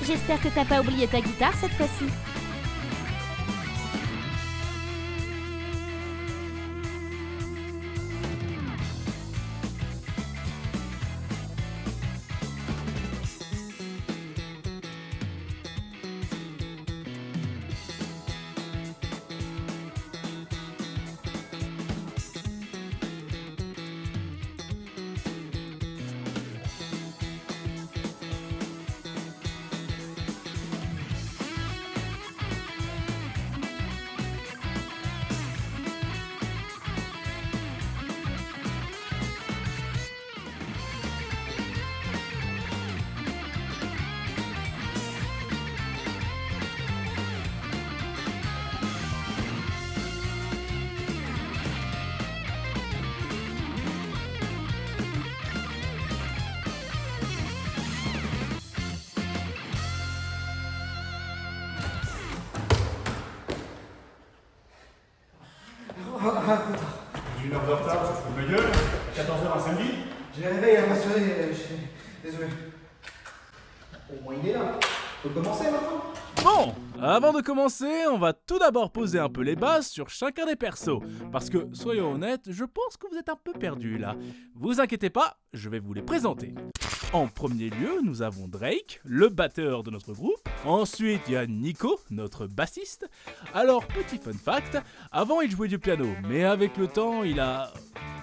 J'espère que t'as pas oublié ta guitare cette fois-ci. J'ai une heure de retard, ça se fout de ma gueule. 14h un samedi. J'ai réveillé à ma soirée, je suis désolé. Au moins il est là. On peut commencer maintenant? Bon, avant de commencer, on va tout d'abord poser un peu les bases sur chacun des persos. Parce que, soyons honnêtes, je pense que vous êtes un peu perdus là. Vous inquiétez pas, je vais vous les présenter. En premier lieu, nous avons Drake, le batteur de notre groupe. Ensuite, il y a Nico, notre bassiste. Alors, petit fun fact, avant il jouait du piano, mais avec le temps, il a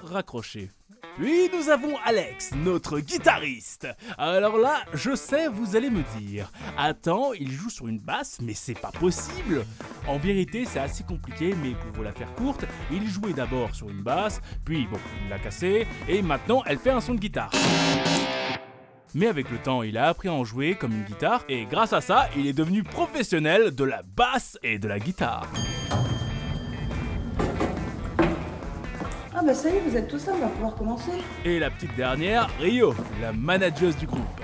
raccroché. Puis nous avons Alex, notre guitariste. Alors là, je sais, vous allez me dire, attends, il joue sur une basse, mais c'est pas possible. En vérité, c'est assez compliqué, mais pour vous la faire courte, il jouait d'abord sur une basse, puis bon, il l'a cassée, et maintenant elle fait un son de guitare. Mais avec le temps, il a appris à en jouer comme une guitare, et grâce à ça, il est devenu professionnel de la basse et de la guitare. Ah bah ça y est, vous êtes tous là, on va pouvoir commencer. Et la petite dernière, Rio, la manageuse du groupe.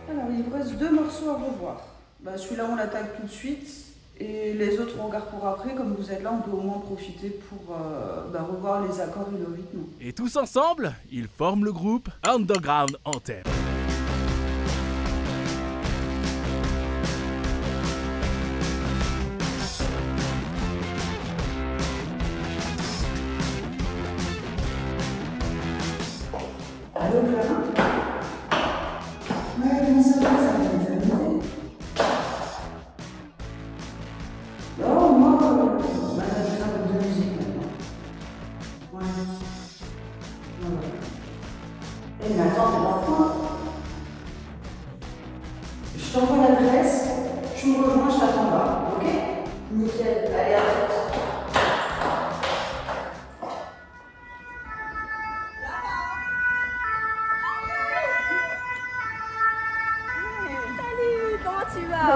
Alors il vous reste 2 morceaux à revoir. Bah celui-là on l'attaque tout de suite, et les autres on regarde pour après. Comme vous êtes là, on peut au moins profiter pour revoir les accords et le rythme. Et tous ensemble, ils forment le groupe Underground Anthem. Allô Clara? Ouais, comment ça va être terminé? Non, moi, manager un peu de musique maintenant. Ouais. Ouais. Eh mais attends, t'es pas quoi? Je t'envoie l'adresse, tu me rejoins, je t'attends là, ok? Nickel, allez, à force.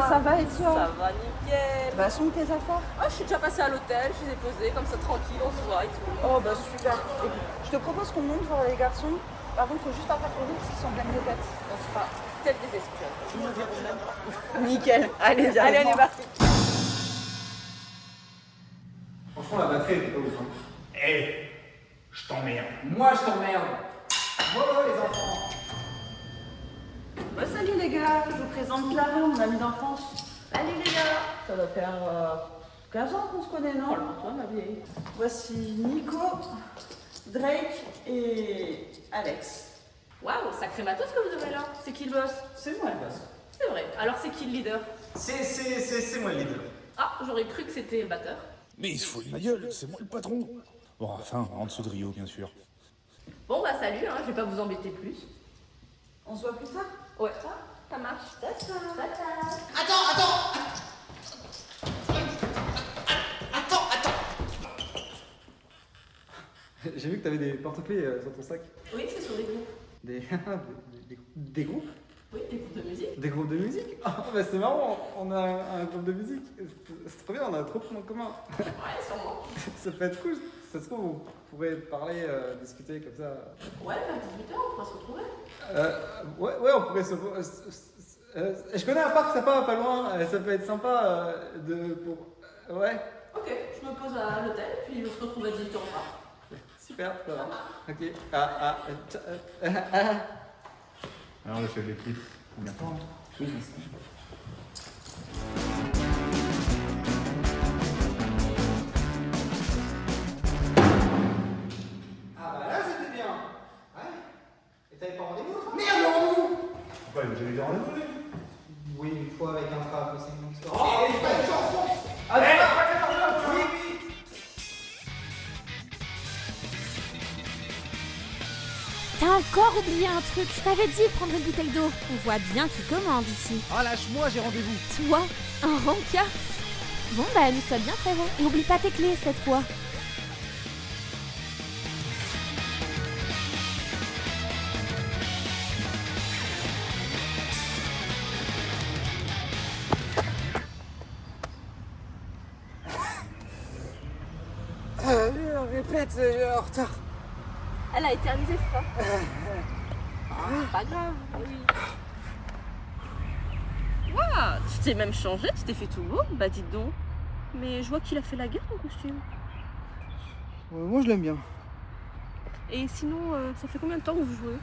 Ça va et toi? Ça va nickel. Bah, sont tes affaires? Oh, je suis déjà passée à l'hôtel, je les ai posées comme ça tranquille, on se voit et tout. Oh bah super. Écoute, je te propose qu'on monte voir les garçons. Par contre, il faut juste pas faire trop vite parce qu'ils sont pleins de tête. On sera tels des espions. Ils nous verront même pas. Nickel. Allez, viens. Allez, on est parti. Franchement, la batterie était pas ouf. Hein. Hé, je t'emmerde. Moi, je t'emmerde. Voilà les enfants. Bah, salut les gars, je vous présente Clara, mon amie d'enfance. Salut les gars. Ça doit faire 15 ans qu'on se connaît, non? Parle pour toi, ma vieille. Voici Nico, Drake et Alex. Waouh, sacré matos que vous avez là. C'est qui le boss? C'est moi le boss. C'est vrai. Alors c'est qui le leader? C'est moi le leader. Ah, j'aurais cru que c'était le batteur. Mais il se fout de ma gueule, c'est moi le patron. Bon, enfin, en dessous de Rio, bien sûr. Bon bah salut, hein, je vais pas vous embêter plus. On se voit plus tard? Ouais, ça marche. J'ai vu que t'avais des porte-clés sur ton sac. Oui, c'est sur les groupes. Des groupes? Oui, des groupes de musique. Des groupes de musique? Ah bah c'est marrant, on a un groupe de musique. C'est trop bien, on a trop de points communs. Ouais, sûrement. Ça peut être cool. Ça se trouve, on pourrait parler, discuter comme ça. Ouais, vers 18h, on pourra se retrouver. Ouais, on pourrait se. Je connais un parc sympa pas loin, ça peut être sympa Ouais, Ok, je me pose à l'hôtel, puis on se retrouve à 18h au parc. super, ça va. Ok. Alors, le chef d'équipe, combien de temps Ah bah là c'était bien. Ouais. Et t'avais pas rendez-vous l'autre fois? Merde, le rendez-vous. Pourquoi il avait des rendez-vous, lui? Oui, une fois avec un frappe, c'est une histoire. Oh, il pas une chance, fonce. Ah, d'accord, oui, oui. T'as encore oublié un truc, je t'avais dit de prendre une bouteille d'eau. On voit bien qui commande ici. Ah lâche-moi, j'ai rendez-vous. Toi, un rancard. Bon bah amuse-toi bien frérot. Et oublie pas tes clés cette fois. Répète, en retard. Elle a éternisé, c'est ça Pas grave, oui. Waouh, tu t'es même changé, tu t'es fait tout beau. Bah dites donc. Mais je vois qu'il a fait la guerre ton costume. Moi je l'aime bien. Et sinon, ça fait combien de temps que vous jouez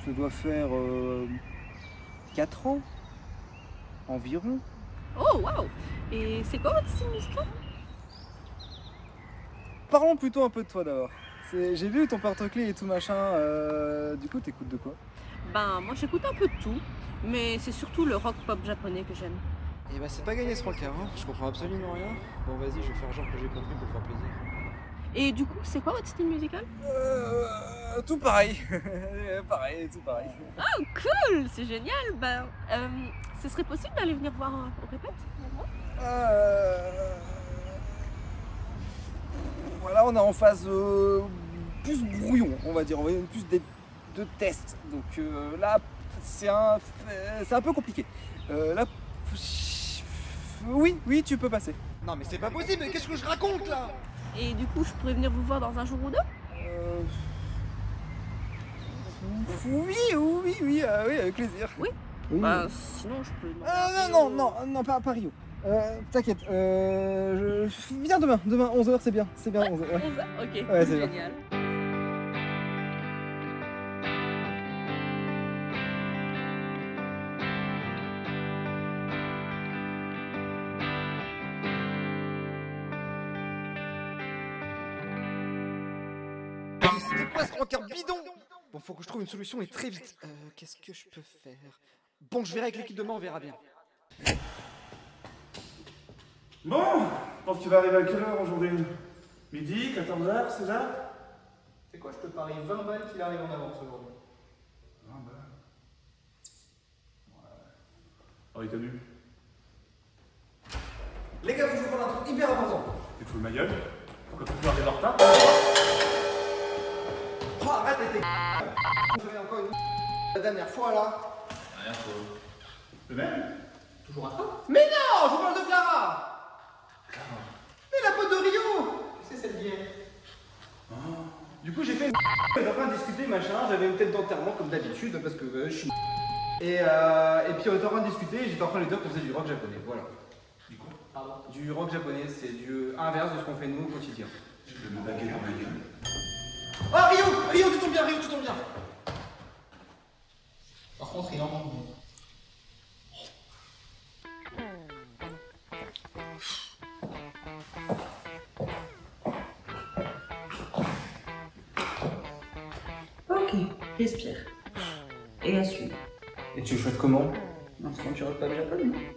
Ça doit faire 4 ans environ. Oh waouh. Et c'est quoi votre style musical? Parlons plutôt un peu de toi d'abord. J'ai vu ton porte-clés et tout machin. Du coup, t'écoutes de quoi? Ben moi j'écoute un peu de tout, mais c'est surtout le rock pop japonais que j'aime. Eh bah, c'est pas gagné ce rencard, hein. Je comprends absolument rien. Bon, vas-y, je vais faire genre que j'ai compris pour te faire plaisir. Et du coup, c'est quoi votre style musical? Tout pareil. Pareil, tout pareil. Oh cool, c'est génial. Ben, ce serait possible d'aller venir voir au répète? Voilà, on est en phase plus brouillon, on va dire, plus de tests. Donc là, c'est un peu compliqué. Là, oui, tu peux passer. Non mais c'est pas possible, mais qu'est-ce que je raconte là? Et du coup, je pourrais venir vous voir dans un jour ou deux? Oui, avec plaisir. Oui. Oui. Bah, sinon, je peux. Non, pas Rio. T'inquiète, viens demain 11h, c'est bien, 11h. Ouais. Ok, Ouais, c'est génial. C'était quoi ce rencard bidon? Bon, faut que je trouve une solution et très vite. Qu'est-ce que je peux faire? Bon, je verrai avec l'équipe demain, on verra bien. Bon, je pense que tu vas arriver à quelle heure aujourd'hui? Midi, 14h, 16h? C'est quoi, je te parie 20 balles qu'il arrive en avance aujourd'hui. Ah bah. Ouais. Oh, il t'a vu. Les gars, vous jouez pas un truc hyper important. Tu te fous de ma gueule? Pourquoi tu peux arriver en retard? Oh, arrête avec tes on fait encore une la dernière fois là. Rien faux. Le même? Toujours un train? Mais non, je vous parle de Clara. Clara. Mais la pote de Rio. Tu sais, celle d'hier. Ah. Du coup, j'ai fait une on était en train de discuter, machin, j'avais une tête d'enterrement comme d'habitude parce que je suis et puis on était en train de discuter, j'étais en train de lui dire qu'on faisait du rock japonais, voilà. Du coup? Pardon. Du rock japonais, c'est du inverse de ce qu'on fait nous au quotidien. Je vais me baguer dans ma gueule. Ah Rio, tu tombes bien, Rio, tu tombes bien. Par contre, il en manque. Ok, respire. Et assume. Et tu le souhaites comment? Non, c'est quand tu rock pas japonais.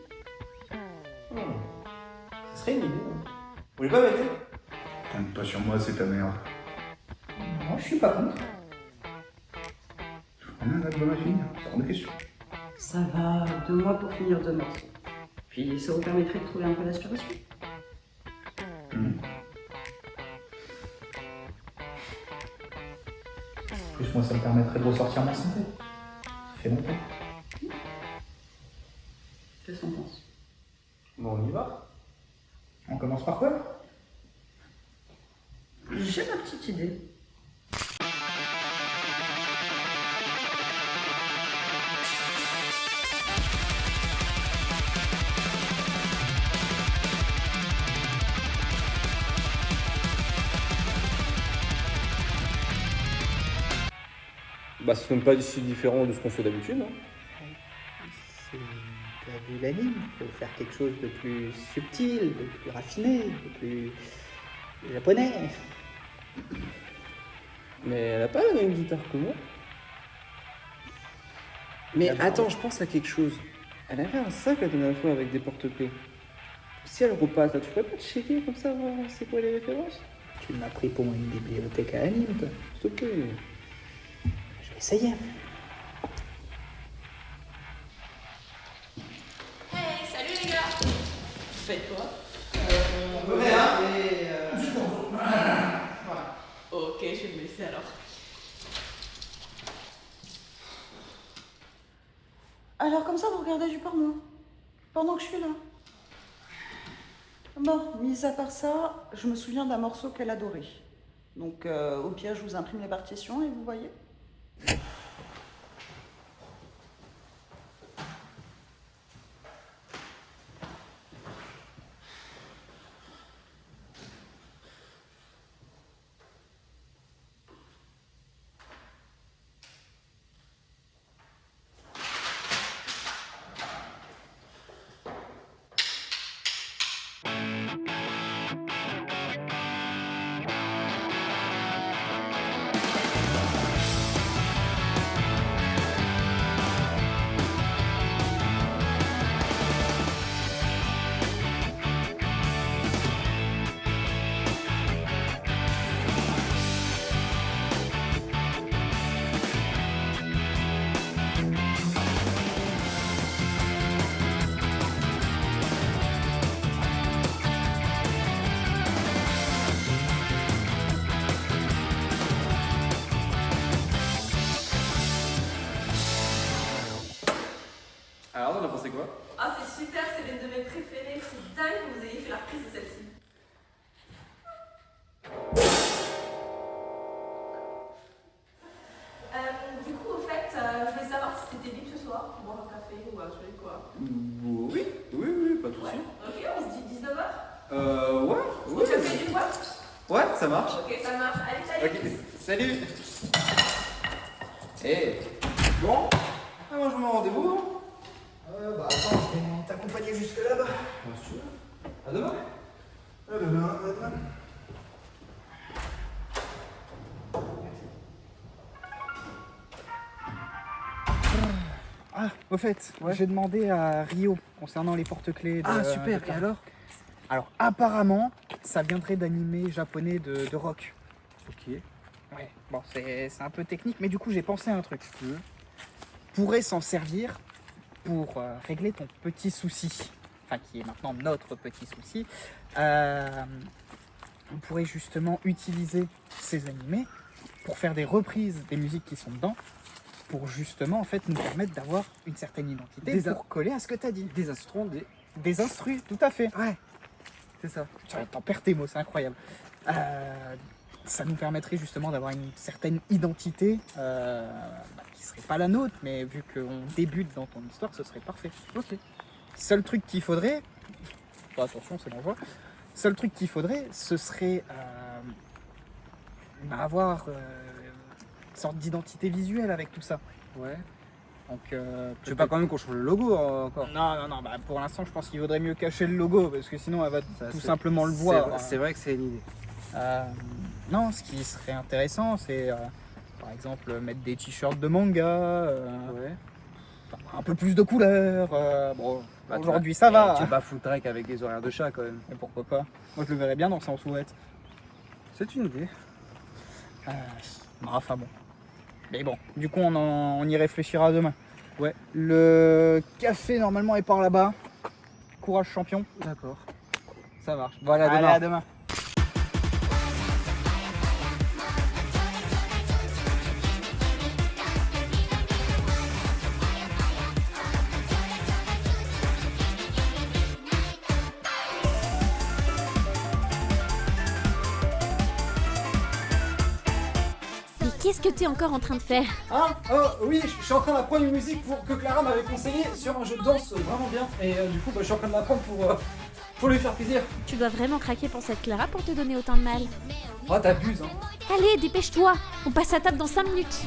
Ce serait une idée. Vous voulez pas m'aider? Compte pas sur moi, c'est ta mère. Non, je suis pas contre. Combien d'albums à finir? C'est hors de question. Ça va, 2 mois pour finir 2 morceaux. Puis ça vous permettrait de trouver un peu d'inspiration. Plus moi, ça me permettrait de ressortir ma santé. Ça fait longtemps. Qu'est-ce qu'on pense? Bon, on y va. On commence par quoi? J'ai ma petite idée. Bah, c'est même pas si différent de ce qu'on fait d'habitude. Hein. T'as vu l'anime, faut faire quelque chose de plus subtil, de plus raffiné, de plus japonais. Mais elle a pas la même guitare que moi. Mais attends, je pense à quelque chose. Elle avait un sac la dernière fois avec des porte-clés. Si elle repasse, là, tu pourrais pas te checker comme ça, voir c'est quoi les références? Tu m'as pris pour une bibliothèque à anime, toi. S'il te plaît. Je vais essayer. Hey, salut les gars. Faites quoi? On peut rien. Voilà. Ok, je vais me laisser alors. Alors comme ça, vous regardez du porno pendant que je suis là. Bon, mis à part ça, je me souviens d'un morceau qu'elle adorait. Donc au pire, je vous imprime les partitions et vous voyez. Alors, t'en as pensé quoi? Ah, c'est super, c'est l'une de mes préférées. C'est dingue que vous ayez fait la reprise de celle-ci. Du coup, au fait, je voulais savoir si t'étais libre ce soir pour boire un café ou un truc, quoi. Oui, pas de soucis. Ok, on se dit 19h. Ouais. On te fait du quoi? Ouais, ça marche. Ok, ça marche. Allez, salut. Ok, salut. Bon, moi je vous mets un rendez-vous. Bah attends, je vais t'accompagner jusque là-bas. Si tu veux. À demain. À demain. Ah, au fait, j'ai demandé à Rio concernant les porte-clés de... Ah, super, de et alors? Alors, apparemment, ça viendrait d'animés japonais de rock. Ok. Ouais, bon, c'est un peu technique, mais du coup, j'ai pensé à un truc. Pourrait s'en servir pour régler ton petit souci. Enfin, qui est maintenant notre petit souci. On pourrait justement utiliser ces animés pour faire des reprises des musiques qui sont dedans, pour justement, en fait, nous permettre d'avoir une certaine identité, pour coller à ce que tu as dit. Des instruments, Des instrus, tout à fait. Ouais, c'est ça. T'en perds tes mots, c'est incroyable. Ça nous permettrait justement d'avoir une certaine identité qui serait pas la nôtre, mais vu qu'on débute dans ton histoire, ce serait parfait. Ok. Seul truc qu'il faudrait, attention, c'est l'envoi. Seul truc qu'il faudrait, ce serait avoir une sorte d'identité visuelle avec tout ça. Ouais. Donc, Tu veux pas quand même qu'on change le logo encore? Non, bah, pour l'instant, je pense qu'il vaudrait mieux cacher le logo, parce que sinon, elle va tout simplement le voir. C'est vrai que c'est une idée. Non, ce qui serait intéressant, c'est par exemple mettre des t-shirts de manga, Ouais. un peu plus de couleurs. Bon, Bah, aujourd'hui ça va. Tu vas foutre avec les horaires de chat quand même. Mais pourquoi pas? Moi je le verrais bien dans ça en sous-vêtements. C'est une idée. Enfin bon. Mais bon, du coup on y réfléchira demain. Ouais. Le café normalement est par là-bas. Courage champion. D'accord. Ça marche. Voilà, allez, demain. à demain. Mais qu'est-ce que tu es encore en train de faire? Oh oui, je suis en train d'apprendre une musique que Clara m'avait conseillé sur un jeu de danse vraiment bien. Et du coup, je suis en train de l'apprendre pour lui faire plaisir. Tu dois vraiment craquer pour cette Clara pour te donner autant de mal. Oh, t'abuses, hein. Allez, dépêche-toi, on passe à table dans 5 minutes.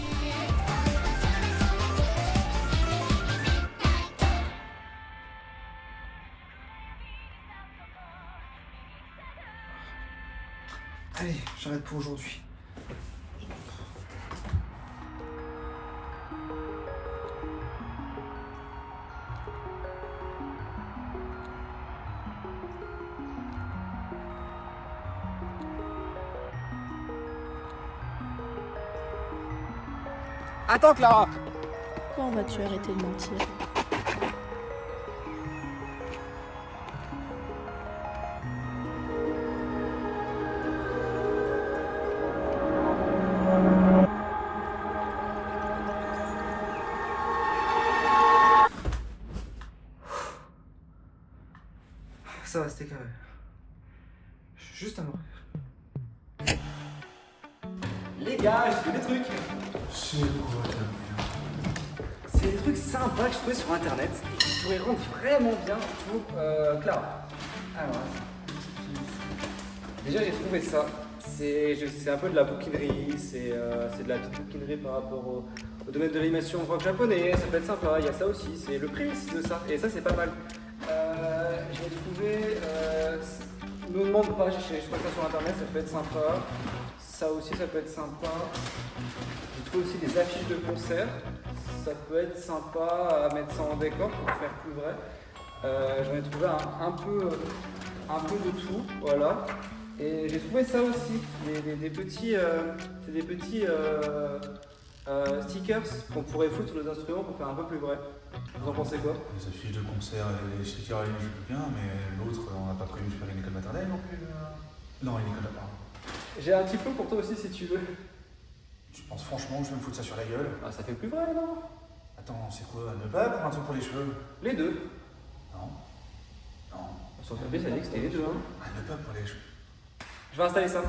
Allez, j'arrête pour aujourd'hui. Attends, Clara. Quand vas-tu arrêter de mentir? Ça va, c'était carré. Juste un mot. Les gars, j'ai vu des trucs. C'est quoi C'est des trucs sympas que je trouvais sur internet et qui pourraient rendre vraiment bien pour Clara. Alors, déjà j'ai trouvé ça. C'est un peu de la bouquinerie, c'est de la petite bouquinerie par rapport au domaine de l'animation rock japonais. Ça peut être sympa, il y a ça aussi, c'est le prix de ça et ça c'est pas mal. J'ai trouvé. Ne me demande pas, j'ai trouvé ça sur internet, ça peut être sympa. Ça aussi, ça peut être sympa. J'ai trouvé aussi des affiches de concerts. Ça peut être sympa à mettre ça en décor pour faire plus vrai. J'en ai trouvé un peu de tout, voilà. Et j'ai trouvé ça aussi, des petits stickers qu'on pourrait foutre sur nos instruments pour faire un peu plus vrai. Vous en pensez quoi? Les affiches de concert et les stickers à ligne, je veux bien, mais l'autre, on n'a pas prévu de faire une école maternelle non plus. Non, une école maternelle. J'ai un petit peu pour toi aussi si tu veux. Tu penses franchement que je vais me foutre ça sur la gueule? Ah, ça fait plus vrai, non? Attends, c'est quoi? Ne pas pour un truc pour les cheveux? Les deux. Non. Non. Sur le papier, ça dit que c'était les deux, hein. Ah, ne pas pour les cheveux. Je vais installer ça.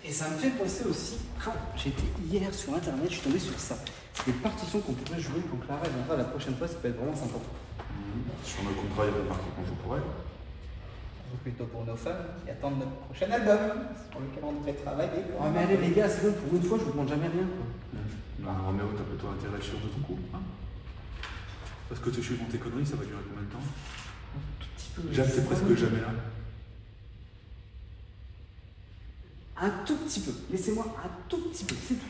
Et ça me fait penser aussi, quand j'étais hier sur internet, je suis tombé sur ça. C'est des partitions qu'on pourrait jouer quand Clara viendra la prochaine fois, ça peut être vraiment sympa. Sur le contrat, il y a pas marqué qu'on joue pour elle. On joue plutôt pour nos fans qui attendent notre prochain album, sur lequel on devrait travailler. Oh mais allez les gars, c'est bon, pour une fois, je vous demande jamais rien. Non, Roméo, t'as plutôt intérêt à être sûr de ton coup, hein? Parce que te suivant tes conneries, ça va durer combien de temps? Jade, c'est presque jamais là. Un tout petit peu. Laissez-moi un tout petit peu, c'est tout.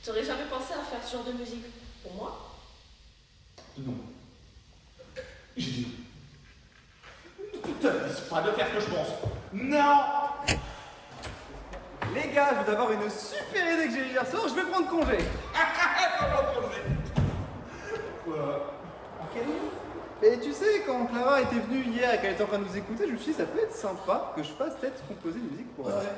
T'aurais jamais pensé à faire ce genre de musique pour moi? Non. J'ai dit non. Putain, c'est pas de faire ce que je pense. Non. Les gars, je viens d'avoir une super idée que j'ai eue hier soir, je vais prendre congé. Quoi? Ok. Et tu sais, quand Clara était venue hier et qu'elle était en train de nous écouter, je me suis dit ça peut être sympa que je fasse peut-être composer une musique pour elle.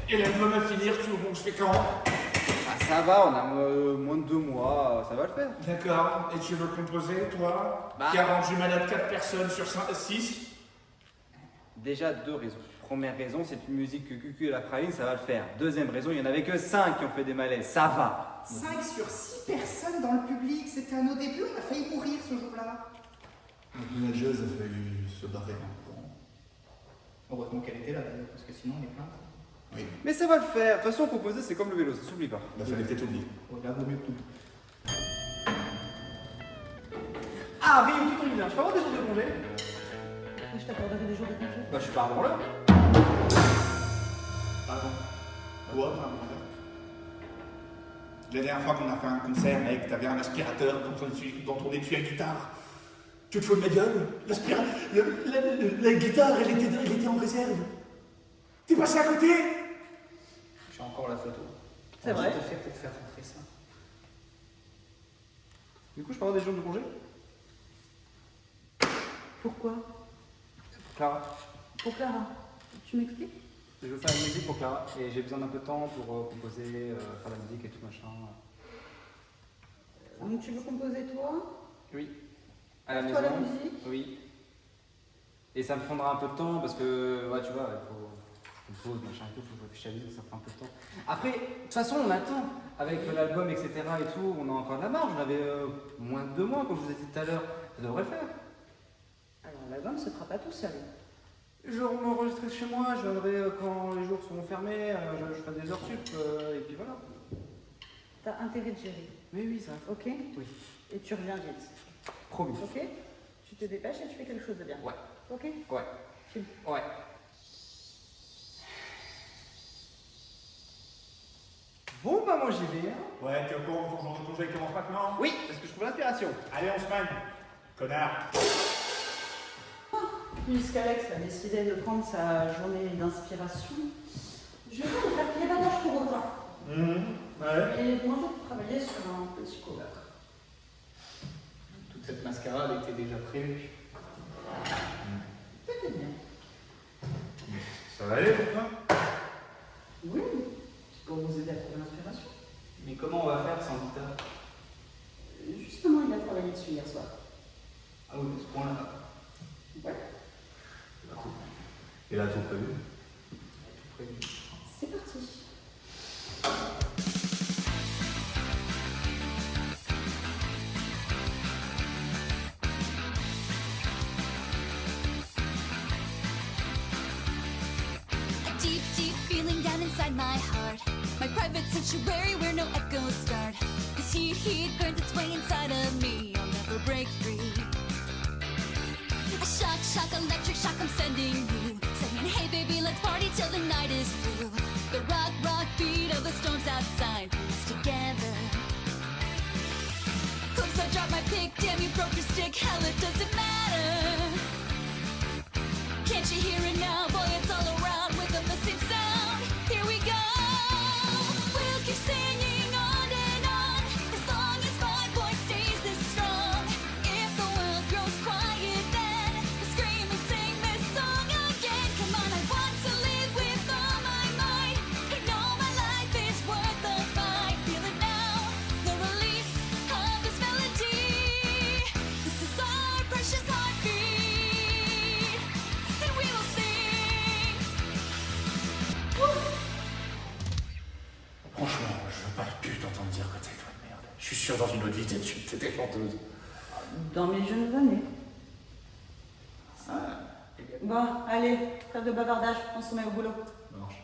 Et elle veut me finir, tu veux que je fais quand? Ah, Ça va, on a moins de 2 mois, ça va le faire. D'accord. Et tu veux composer, toi qui arrange du malade 4 personnes sur 6? Déjà 2 raisons. Première raison, c'est une musique que Cucu et la praline, ça va le faire. Deuxième raison, il n'y en avait que 5 qui ont fait des malaises, ça va. 5 sur 6 personnes dans le public, c'était à nos débuts, on a failli mourir ce jour-là. Notre manageuse a failli se barrer. Heureusement qu'elle était là d'ailleurs, parce que sinon on est plein. Oui. Mais ça va le faire. De toute façon, composer, c'est comme le vélo, ça s'oublie pas. La fallait peut-être oublier. Regarde, vaut mieux que tout. Ah, Rio, tu tombes bien. Je peux avoir des jours de congé? Je t'accorderai des jours de congé. Bah, je suis pas un branleur. Pardon. Quoi, pardon? La dernière fois qu'on a fait un concert, mec, t'avais un aspirateur dans ton étui à guitare. Tu te fous de ma gueule? La guitare, elle était en réserve. T'es passé à côté? J'ai encore la photo. C'est vrai? Je te fais pour te faire rentrer ça. Du coup, je peux avoir des jours de congé? Pourquoi? Pour Clara. Pour Clara. Tu m'expliques? Je veux faire une musique pour Clara et j'ai besoin d'un peu de temps pour composer, faire la musique et tout machin. Donc tu veux composer toi? Oui. À la Toi maison. la musique? Oui. Et ça me prendra un peu de temps parce que, ouais, tu vois, il faut une pause, machin et tout, faut que je réfléchisse à la musique, ça prend un peu de temps. Après, de toute façon, on attend. Avec l'album, etc. et tout, on a encore de la marge. On avait moins de 2 mois, comme je vous ai dit tout à l'heure. Ça devrait le faire. Alors l'album se fera pas tout seul. Je m'enregistrerai chez moi, je viendrai quand les jours seront fermés, je ferai des heures sup, et puis voilà. T'as intérêt de gérer. Mais oui, ça. Ok? Oui. Et tu reviens vite. Promis. Ok? Tu te dépêches et tu fais quelque chose de bien. Ouais. Ok? Ouais. Film. Ouais. Bon, bah moi j'y vais. Hein. Ouais, t'es au courant que ton jour de congé commence maintenant? Oui, parce que je trouve l'inspiration. Allez, on se mène. Connard. Puisqu'Alex a décidé de prendre sa journée d'inspiration, je vais le faire qu'il badage pour autant. Ouais. Et demander de travailler sur un petit cover. Toute cette mascarade était déjà prévue. Peut-être bien. Ça va aller pour toi? Oui, c'est pour vous aider à trouver l'inspiration. Mais comment on va faire sans guitare? Justement, il a travaillé dessus hier soir. Ah oui, à ce point-là. Ouais. Et là, tout prévu? Tout prévu. C'est parti. A deep, deep feeling down inside my heart. My private sanctuary where no echoes start. This heat burns its way inside of me. I'll never break free. A shock, electric shock I'm sending you. Saying, hey baby, let's party till the night is through. The rock beat of the storms outside us together. Oops, I dropped my pick, damn you broke your stick. Hell, it doesn't matter. Can't you hear it now? Boy, it's all around with the same sound. Here we go. We'll keep singing on and on as long as my voice stays this strong. If the world grows quiet, then we'll scream and sing this song again. Come on, I want to live with all my might. I know my life is worth the fight. Feel it now, the release of this melody. This is our precious heartbeat, and we will sing. Franchement, je veux pas plus t'entendre dire que t'es toi de merde. Je suis sûr dans une autre vie, t'étais chanteuse. Dans mes jeunes années. Bon, allez, trêve de bavardage, on se met au boulot. Marche.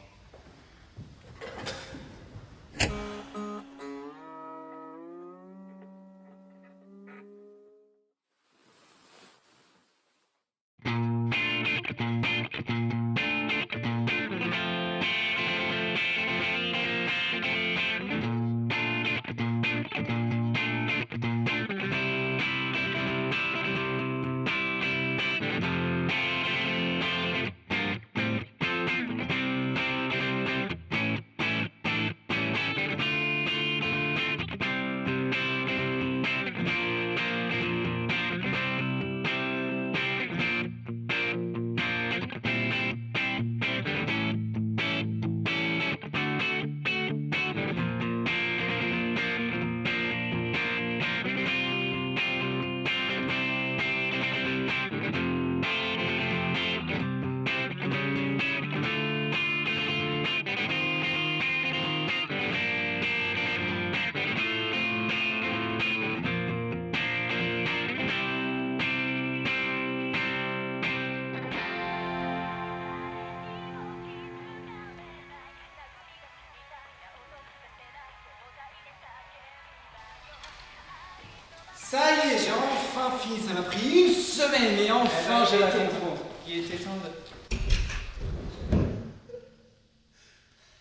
y est, j'ai enfin fini. Ça m'a pris une semaine, mais enfin j'ai la contrôle. Il était temps de...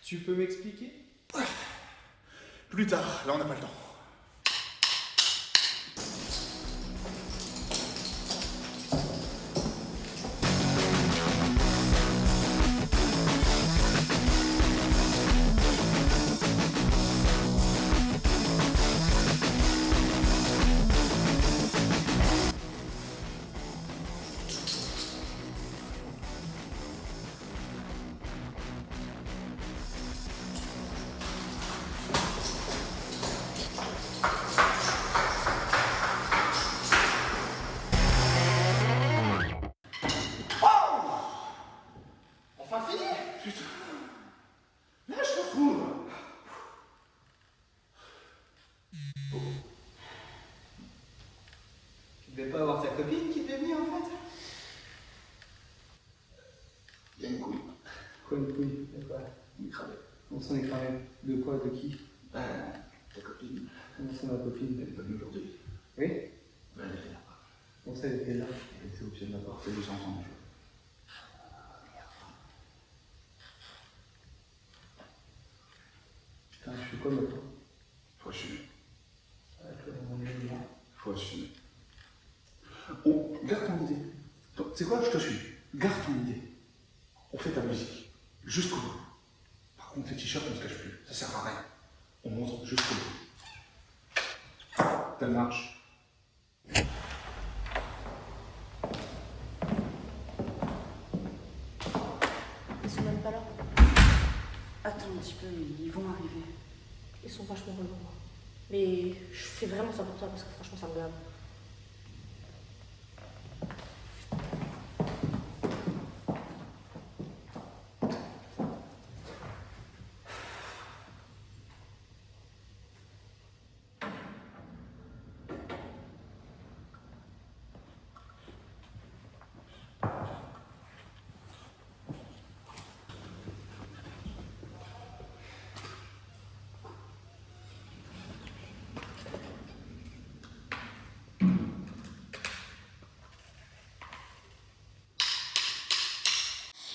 Tu peux m'expliquer? Plus tard, là on n'a pas le temps. Enfin fini. Putain. Là je me retrouve. Tu devais pas avoir ta copine qui devait venir en fait? Il y a une couille. Quoi une couille? Une crevette. On s'en est cramé. De quoi? De qui? Ta copine. Comment c'est ma copine? Elle est pas venue aujourd'hui. Oui? Elle était là. On sait, elle était là. Elle était au pied de la porte et vous entendez. Putain, je fais quoi maintenant? Faut assumer. On est là. Faut assumer. On garde ton idée. C'est quoi? Je te suis. Garde ton idée. On fait ta musique. Jusqu'au bout. Par contre, les t-shirts, on se cache plus. Ça sert à rien. On montre jusqu'au bout. Ça marche. Ils sont même pas là. Attends un petit peu, ils vont arriver. Ils sont vachement relous. Mais je fais vraiment ça pour toi parce que franchement ça me gave.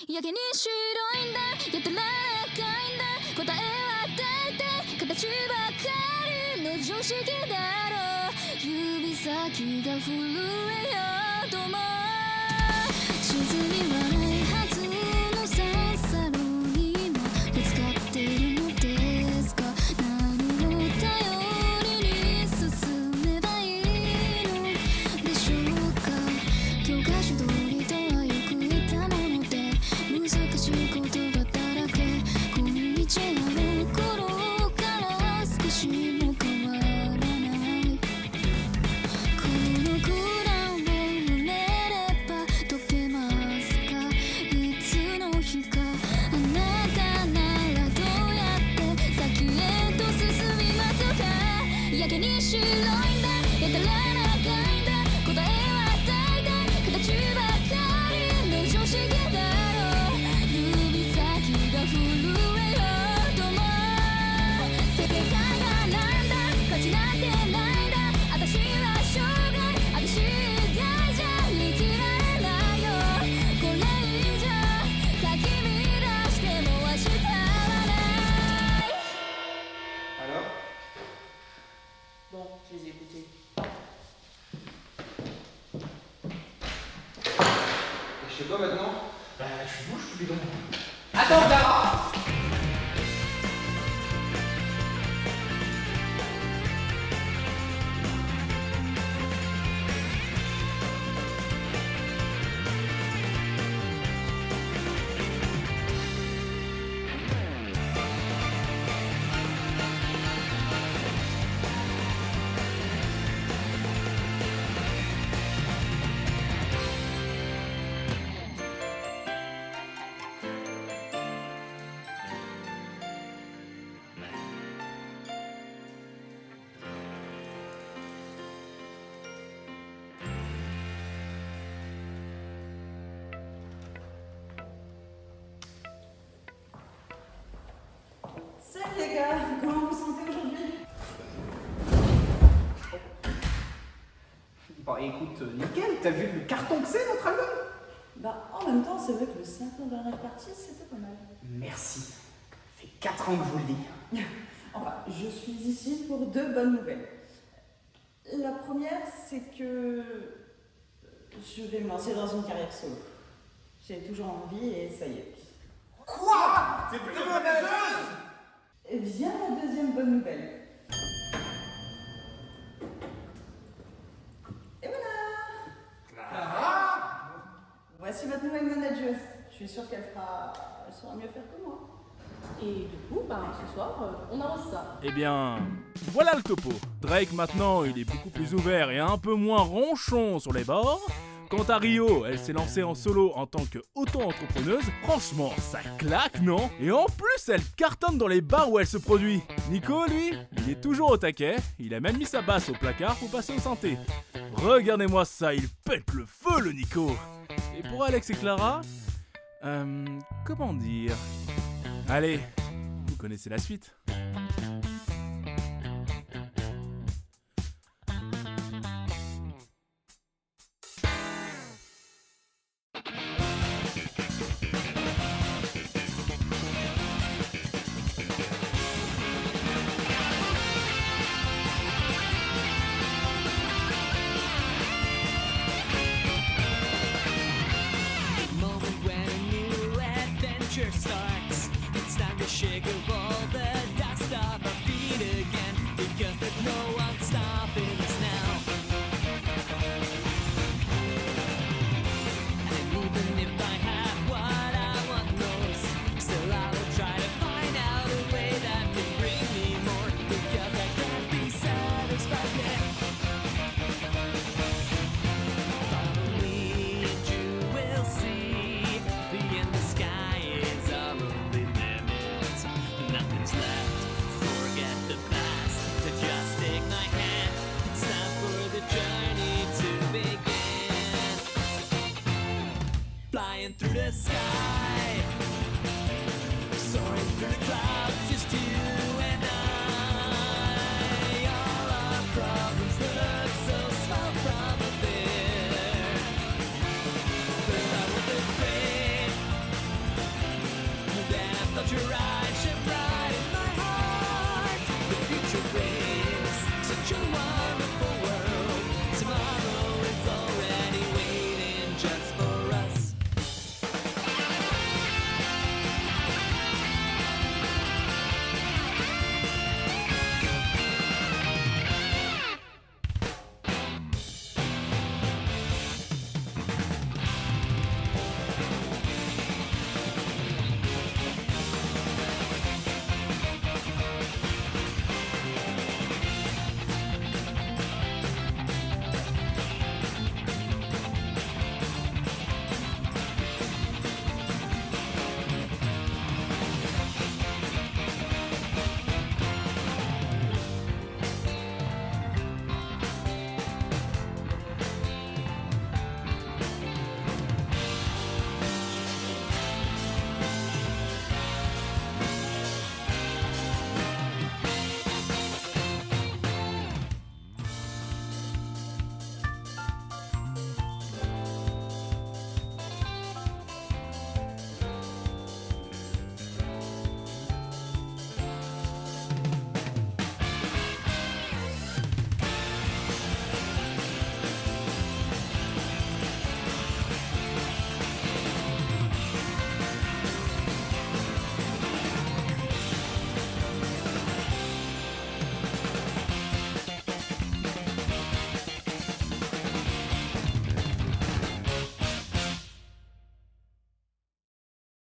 やけに白いんだやたら赤いんだ答えは大体形ばかりの常識だろう指先が震えようとも地図にはないはずのセンサロにもぶつかっているのですか何を頼りに進めばいいのでしょうか教科書通りとはよく言ったもので難しい言葉だらけこんにちはの頃から少しも変わらないこの空欄を埋めれば解けますかいつの日かあなたならどうやって先へと進みますかやけに白いんだやたら長いんだ答えは大体形ばかりの常識だろう指先が震えようとも世界がなんだ価値なんてないんだ私は生涯私以外じゃ生きられないよこれ以上かき乱しても明日はない Alors? Bon, je les ai écoutés. Et je sais quoi maintenant? Bah, tu bouges, tu bidon. Attends, Clara! Salut les gars, comment vous vous sentez aujourd'hui? Bon, écoute, nickel, t'as vu le carton que c'est notre album? Bah, en même temps, c'est vrai que le 5 dernière partie, c'était pas mal. Merci. Ça fait 4 ans que je vous le dis. Enfin, je suis ici pour 2 bonnes nouvelles. La première, c'est que je vais me lancer dans une carrière solo. J'ai toujours envie et ça y est. Quoi? T'es plutôt voyageuse? Et vient la deuxième bonne nouvelle. Et voilà! Clara? Voici votre nouvelle manageuse. Je suis sûre qu'elle saura mieux faire que moi. Et du coup, ce soir, on arrose ça. Eh bien, voilà le topo. Drake maintenant, il est beaucoup plus ouvert et un peu moins ronchon sur les bords. Quant à Rio, elle s'est lancée en solo en tant qu'auto-entrepreneuse. Franchement, ça claque, non? Et en plus, elle cartonne dans les bars où elle se produit. Nico, lui, il est toujours au taquet. Il a même mis sa basse au placard pour passer au synthé. Regardez-moi ça, il pète le feu, le Nico. Et pour Alex et Clara, comment dire? Allez, vous connaissez la suite. Starts. It's time to shake of all the dust off our feet again, because there's no one stopping us now. And even if I have what I want most, still I will try to find out a way that can bring me more, because I can't be satisfied yet. Follow me and you will see the end of the sky. Nothing's left, forget the past, to just take my hand, it's time for the journey to begin. Flying through the sky.